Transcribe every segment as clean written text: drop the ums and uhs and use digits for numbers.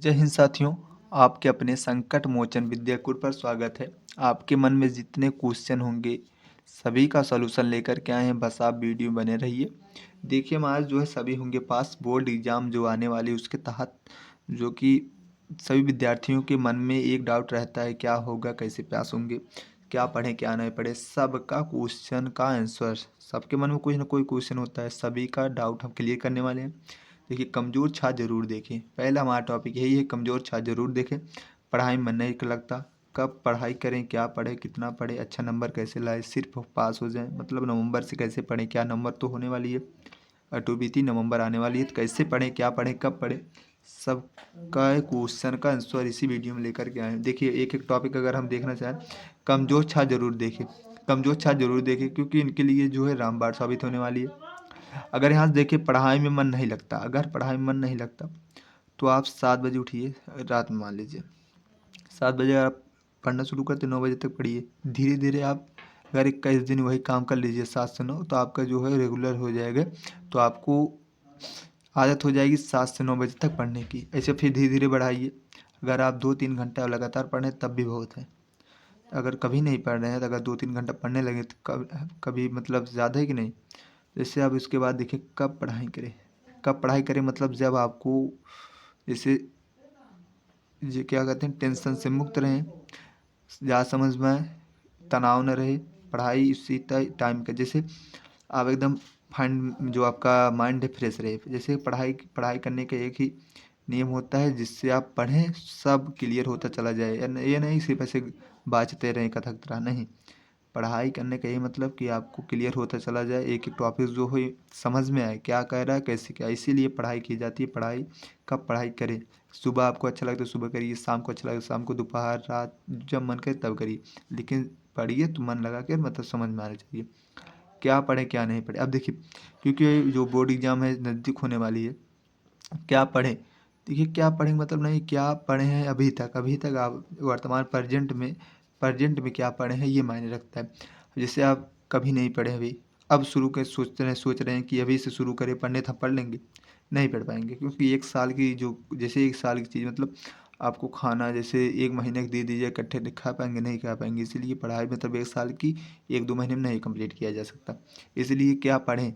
जय हिंद साथियों। आपके अपने संकट मोचन विद्याकुल पर स्वागत है। आपके मन में जितने क्वेश्चन होंगे सभी का सलूशन लेकर के आए हैं, बस आप वीडियो बने रहिए। देखिए हम आज जो है सभी होंगे पास बोर्ड एग्जाम जो आने वाली उसके तहत, जो कि सभी विद्यार्थियों के मन में एक डाउट रहता है, क्या होगा, कैसे पास होंगे, क्या पढ़ें क्या नहीं पढ़ें। सबका क्वेश्चन का आंसर, सबके मन में कोई ना कोई क्वेश्चन होता है, सभी का डाउट हम क्लियर करने वाले हैं। देखिए कमज़ोर छात्र ज़रूर देखें, पहला हमारा टॉपिक यही है, कमज़ोर छात्र ज़रूर देखें। पढ़ाई में मन नहीं लगता, कब पढ़ाई करें, क्या पढ़ें, कितना पढ़ें, अच्छा नंबर कैसे लाएं, सिर्फ पास हो जाएं, मतलब नवंबर से कैसे पढ़ें, क्या नंबर तो होने वाली है, अटूबीती नवंबर आने वाली है, तो कैसे पढ़ें, क्या पढ़ें, कब पढ़ें, सब का क्वेश्चन का आंसर इसी वीडियो में लेकर के आए हैं। देखिए एक एक टॉपिक अगर हम देखना चाहें, कमज़ोर छात्र ज़रूर देखें, कमज़ोर छात्र ज़रूर देखें, क्योंकि इनके लिए जो है रामबाण साबित होने वाली है। अगर यहाँ से देखिए पढ़ाई में मन नहीं लगता, अगर पढ़ाई में मन नहीं लगता तो आप 7 बजे उठिए, रात में मान लीजिए 7 बजे आप पढ़ना शुरू करते, 9 बजे तक पढ़िए। धीरे धीरे आप अगर 21 दिन वही काम कर लीजिए 7 से 9, तो आपका जो है रेगुलर हो जाएगा। तो आपको आदत हो जाएगी 7 से 9 बजे तक पढ़ने की। ऐसे फिर धीरे धीरे बढ़ाइए। अगर आप 2-3 घंटा लगातार पढ़ें तब भी बहुत है। अगर कभी नहीं पढ़ रहे हैं तो अगर 2-3 घंटा पढ़ने लगे तो कभी मतलब ज़्यादा है कि नहीं। जैसे आप इसके बाद देखिए कब पढ़ाई करें, कब पढ़ाई करें मतलब जब आपको जैसे ये क्या कहते हैं, टेंशन से मुक्त रहें, ज़्यादा समझ में आए, तनाव न रहे। पढ़ाई इसी टाइम का, जैसे आप एकदम फाइंड, जो आपका माइंड है फ्रेश रहे। जैसे पढ़ाई पढ़ाई करने का एक ही नियम होता है, जिससे आप पढ़ें सब क्लियर होता चला जाए। ये नहीं सिर्फ ऐसे बाँचते रहें कथक तरह, नहीं। पढ़ाई करने का यही मतलब कि आपको क्लियर होता चला जाए, एक एक टॉपिक जो हो समझ में आए, क्या कह रहा है, कैसे क्या। इसीलिए पढ़ाई की जाती है। पढ़ाई कब पढ़ाई करें, सुबह आपको अच्छा लगे तो सुबह करिए, शाम को अच्छा लगे तो शाम को, दोपहर रात जब मन करे तब करिए, लेकिन पढ़िए तो मन लगा कर, मतलब समझ में आना चाहिए क्या पढ़ें क्या नहीं पढ़ें। अब देखिए क्योंकि जो बोर्ड एग्जाम है नज़दीक होने वाली है, क्या पढ़ें। देखिए क्या पढ़ें मतलब नहीं, क्या पढ़े हैं अभी तक आप वर्तमान प्रेजेंट में क्या पढ़े हैं ये मायने रखता है। जैसे आप कभी नहीं पढ़े अभी, अब शुरू कर सोच रहे हैं कि अभी से शुरू करें पढ़ने तो हम पढ़ लेंगे, नहीं पढ़ पाएंगे। क्योंकि एक साल की जो, जैसे एक साल की चीज़ मतलब आपको खाना जैसे 1 महीने का दे दीजिए इकट्ठे, खा पाएंगे, नहीं खा पाएंगे। इसीलिए पढ़ाई मतलब एक साल की 1-2 महीने में नहीं कंप्लीट किया जा सकता। इसलिए क्या पढ़ें।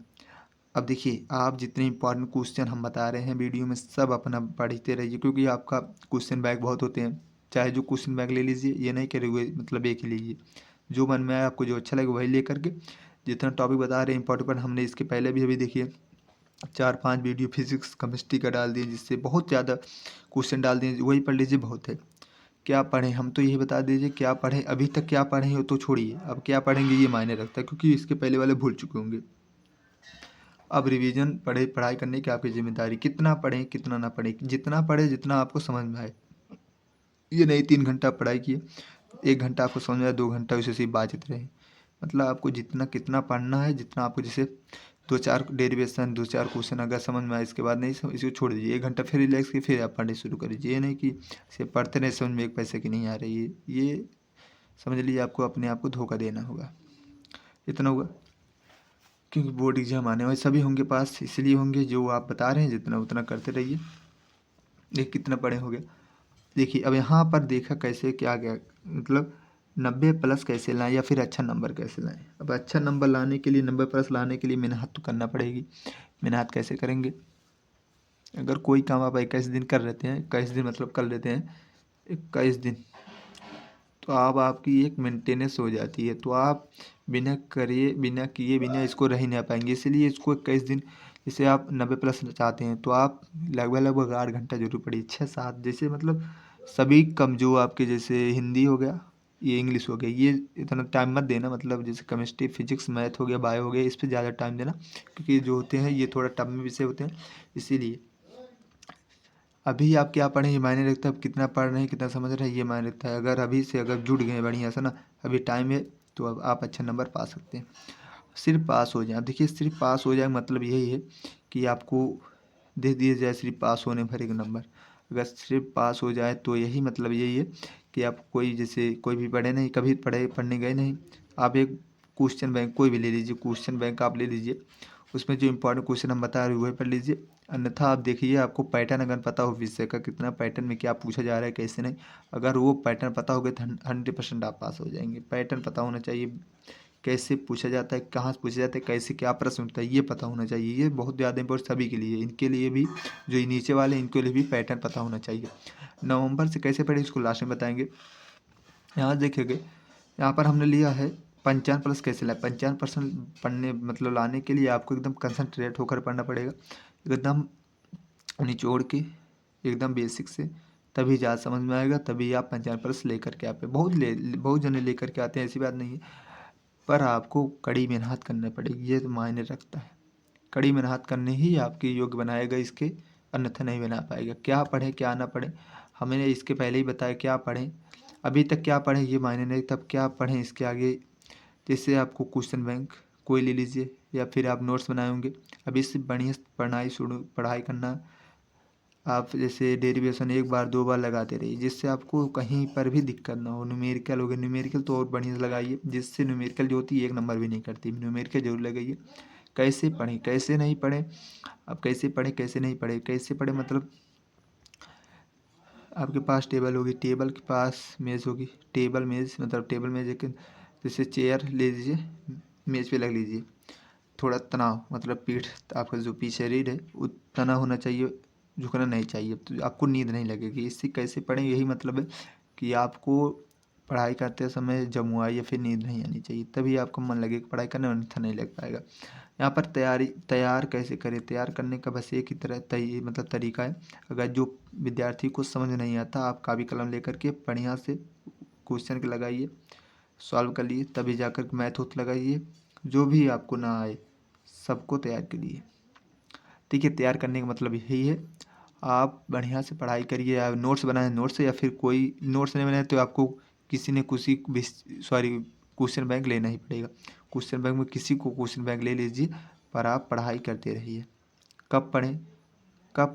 अब देखिए आप जितने इंपॉर्टेंट क्वेश्चन हम बता रहे हैं वीडियो में सब अपना पढ़ते रहिए, क्योंकि आपका क्वेश्चन बैंक बहुत होते हैं। चाहे जो क्वेश्चन बैंक ले लीजिए, ये नहीं करेंगे मतलब एक ही लीजिए, जो मन में आए आपको जो अच्छा लगे वही ले करके। जितना टॉपिक बता रहे हैं इंपॉर्टेंट, हमने इसके पहले भी अभी देखिए 4-5 वीडियो फिजिक्स केमिस्ट्री का डाल दिए, जिससे बहुत ज़्यादा क्वेश्चन डाल दिए, वही पढ़ लीजिए बहुत है। क्या पढ़ें, हम तो यही बता दीजिए क्या पढ़ें, अभी तक क्या पढ़े हो तो छोड़िए, अब क्या पढ़ेंगे ये मायने रखता है, क्योंकि इसके पहले वाले भूल चुके होंगे। अब रिवीजन पढ़ाई करने की आपकी जिम्मेदारी, कितना पढ़ें कितना ना पढ़ें, जितना पढ़े जितना आपको समझ में आए। ये नहीं 3 घंटा पढ़ाई किए, 1 घंटा आपको समझ में आए, 2 घंटा उसे सिर्फ बातचीत रहे। मतलब आपको जितना कितना पढ़ना है, जितना आपको जैसे 2-4 डेरिवेशन 2-4 क्वेश्चन अगर समझ में आए, इसके बाद नहीं समझ, इसको छोड़ दीजिए, 1 घंटा फिर रिलैक्स किए, फिर आप पढ़ने शुरू कर दीजिए। ये नहीं कि सिर्फ पढ़ते रहे, समझ में एक पैसे की नहीं आ रही है, ये समझ लीजिए आपको अपने आप को धोखा देना होगा। इतना हुआ, क्योंकि बोर्ड एग्जाम आने वाले सभी होंगे पास, इसलिए होंगे जो आप बता रहे हैं जितना उतना करते रहिए। देखिए कितना पढ़े हो गया। देखिए अब यहाँ पर देखा कैसे क्या गया, मतलब 90+ कैसे लाएं या फिर अच्छा नंबर कैसे लाएं। अब अच्छा नंबर लाने के लिए, 90+ लाने के लिए मेहनत तो करना पड़ेगी। मेहनत कैसे करेंगे, अगर कोई काम आप 21 दिन कर लेते हैं, 21 दिन मतलब कर लेते हैं 21 दिन, तो अब आपकी एक मेंटेनेंस हो जाती है। तो आप बिना इसको रह ही नहीं पाएंगे। इसीलिए इसको 21 दिन, जैसे आप 90+ चाहते हैं तो आप लगभग 8 घंटा जरूर पढ़िए, 6-7, जैसे मतलब सभी कम जो आपके, जैसे हिंदी हो गया, ये इंग्लिश हो गया, ये इतना टाइम मत देना। मतलब जैसे केमिस्ट्री फिजिक्स मैथ हो गया, बायो हो गया, इस पर ज़्यादा टाइम देना, क्योंकि जो होते हैं ये थोड़ा टफ में विषय होते हैं। इसीलिए अभी आप क्या पढ़ें ये मायने रखता है, अब कितना पढ़ रहे हैं कितना समझ रहे हैं ये मायने रखता है। अगर अभी से अगर जुड़ गए बढ़िया से ना, अभी टाइम है, तो अब आप अच्छा नंबर पा सकते हैं। सिर्फ पास हो जाए, देखिए सिर्फ पास हो जाए मतलब यही है कि आपको दे दिए जाए सिर्फ पास होने भर एक नंबर। अगर सिर्फ पास हो जाए तो यही मतलब यही है कि आप कोई, जैसे कोई भी पढ़े नहीं, कभी पढ़ने गए नहीं, आप एक क्वेश्चन बैंक कोई भी ले लीजिए, क्वेश्चन बैंक आप ले लीजिए, उसमें जो इंपॉर्टेंट क्वेश्चन हम बता रहे हैं वही पढ़ लीजिए। अन्यथा आप देखिए आपको पैटर्न अगर पता हो विषय का कितना पैटर्न में क्या पूछा जा रहा है कैसे नहीं, अगर वो पैटर्न पता हो गया तो 100% आप पास हो जाएंगे। पैटर्न पता होना चाहिए, कैसे पूछा जाता है, कहाँ से पूछा जाता है, कैसे क्या प्रश्न उठता है, ये पता होना चाहिए। ये बहुत ज़्यादा इम्पोर्टेंट सभी के लिए, इनके लिए भी जो ये नीचे वाले इनके लिए भी पैटर्न पता होना चाहिए। नवंबर से कैसे पढ़े इसको लास्ट में बताएंगे। यहाँ देखिए यहाँ पर हमने लिया है 55+ कैसे लाए। 55% पढ़ने मतलब लाने के लिए आपको एकदम कंसंट्रेट होकर पढ़ना पड़ेगा, एकदम निचोड़ के, एकदम बेसिक से, तभी ज़्यादा समझ में आएगा, तभी आप 55+ लेकर के आप बहुत जने लेकर के आते हैं, ऐसी बात नहीं है। पर आपको कड़ी मेहनत करनी पड़ेगी, ये तो मायने रखता है। कड़ी मेहनत करने ही आपके योग्य बनाएगा इसके, अन्यथा नहीं बना पाएगा। क्या पढ़ें क्या ना पढ़ें, हमने इसके पहले ही बताया क्या पढ़ें, अभी तक क्या पढ़ें ये मायने नहीं, तब क्या पढ़ें इसके आगे। जैसे आपको क्वेश्चन बैंक कोई ले लीजिए या फिर आप नोट्स बनाए होंगे, अभी इससे बढ़िया पढ़ाई करना। आप जैसे डेरिवेशन 1 बार 2 बार लगाते रहिए, जिससे आपको कहीं पर भी दिक्कत ना हो। न्यूमेरिकल हो गया, न्यूमेरिकल तो और बढ़िया से लगाइए, जिससे न्यूमेरिकल जो होती है 1 नंबर भी नहीं करती, न्यूमेरिकल जरूर लगाइए। कैसे पढ़ें कैसे नहीं पढ़ें, अब कैसे पढ़ें कैसे नहीं पढ़ें, कैसे पढ़ें मतलब आपके पास टेबल होगी, टेबल के पास मेज़ होगी, टेबल मेज़ मतलब टेबल मेज़ एक जैसे चेयर ले लीजिए, मेज़ पे लग लीजिए। थोड़ा तनाव मतलब पीठ, आपका जो पीछे रीढ़ है वो तना होना चाहिए, झुकना नहीं चाहिए, तो आपको नींद नहीं लगेगी। इससे कैसे पढ़ें, यही मतलब है कि आपको पढ़ाई करते समय जमुआ या फिर नींद नहीं आनी चाहिए, तभी आपको मन लगेगा पढ़ाई करने में, अन्यथा नहीं लग पाएगा। यहाँ पर तैयार कैसे करें, तैयार करने का बस एक ही तरह मतलब तरीका है। अगर जो विद्यार्थी को समझ नहीं आता, आप कापी कलम लेकर के बढ़िया से क्वेश्चन के लगाइए, सॉल्व कर लिए, तभी जाकर मैथ उथ लगाइए। जो भी आपको ना आए सबको तैयार करिए, ठीक है। तैयार करने का मतलब यही है, आप बढ़िया से पढ़ाई करिए। आप नोट्स बनाए नोट्स से, या फिर कोई नोट्स नहीं बनाए तो आपको किसी ने क्वेश्चन बैंक लेना ही पड़ेगा। क्वेश्चन बैंक में किसी को क्वेश्चन बैंक ले लीजिए, पर आप पढ़ाई करते रहिए। कब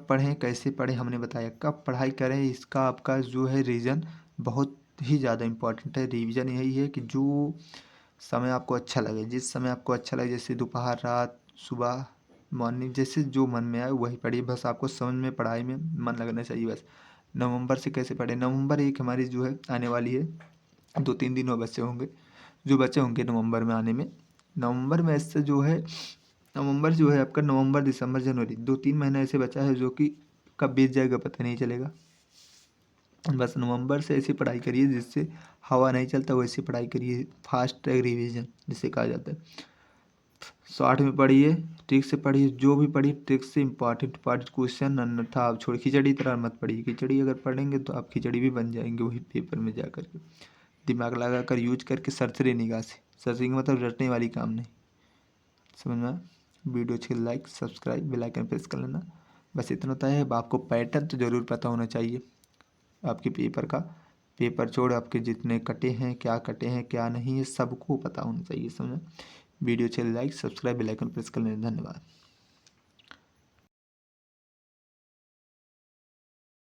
पढ़ें कैसे पढ़ें हमने बताया, कब पढ़ाई करें इसका आपका जो है रीज़न बहुत ही ज़्यादा इम्पोर्टेंट है। रिवीजन यही है कि जो समय आपको अच्छा लगे, जिस समय आपको अच्छा लगे, जैसे दोपहर रात सुबह मॉर्निंग, जैसे जो मन में आए वही पढ़िए, बस आपको समझ में पढ़ाई में मन लगना चाहिए बस। नवंबर से कैसे पढ़ें, नवंबर एक हमारी जो है आने वाली है, 2-3 दिन और बच्चे होंगे, जो बच्चे होंगे नवंबर में आने में। नवंबर में ऐसे जो है आपका नवंबर दिसंबर जनवरी 2-3 महीना ऐसे बचा है जो कि कब बीत जाएगा पता नहीं चलेगा। बस नवंबर से ऐसी पढ़ाई करिए जिससे हवा नहीं चलता, वैसी पढ़ाई करिए, फास्ट ट्रैक रिवीजन जिसे कहा जाता है। शॉर्ट में पढ़िए, ट्रिक से पढ़िए, जो भी पढ़िए ट्रिक से इम्पॉर्टेंट क्वेश्चन, अन्यथा आप छोड़ खिचड़ी तरह मत पढ़िए। खिचड़ी अगर पढ़ेंगे तो आप खिचड़ी भी बन जाएंगे वही पेपर में जा कर के। दिमाग लगा कर यूज करके सरसरी निगाह से, सरसरी मतलब रटने वाली काम नहीं, समझ में आया? वीडियो अच्छी like subscribe bell icon press कर लेना। बस इतना होता है। अब आपको पैटर्न तो ज़रूर पता होना चाहिए आपके पेपर का, पेपर छोड़ आपके जितने कटे हैं क्या नहीं है सबको पता होना चाहिए, समझा? वीडियो अच्छी like subscribe bell icon press कर लेना। धन्यवाद।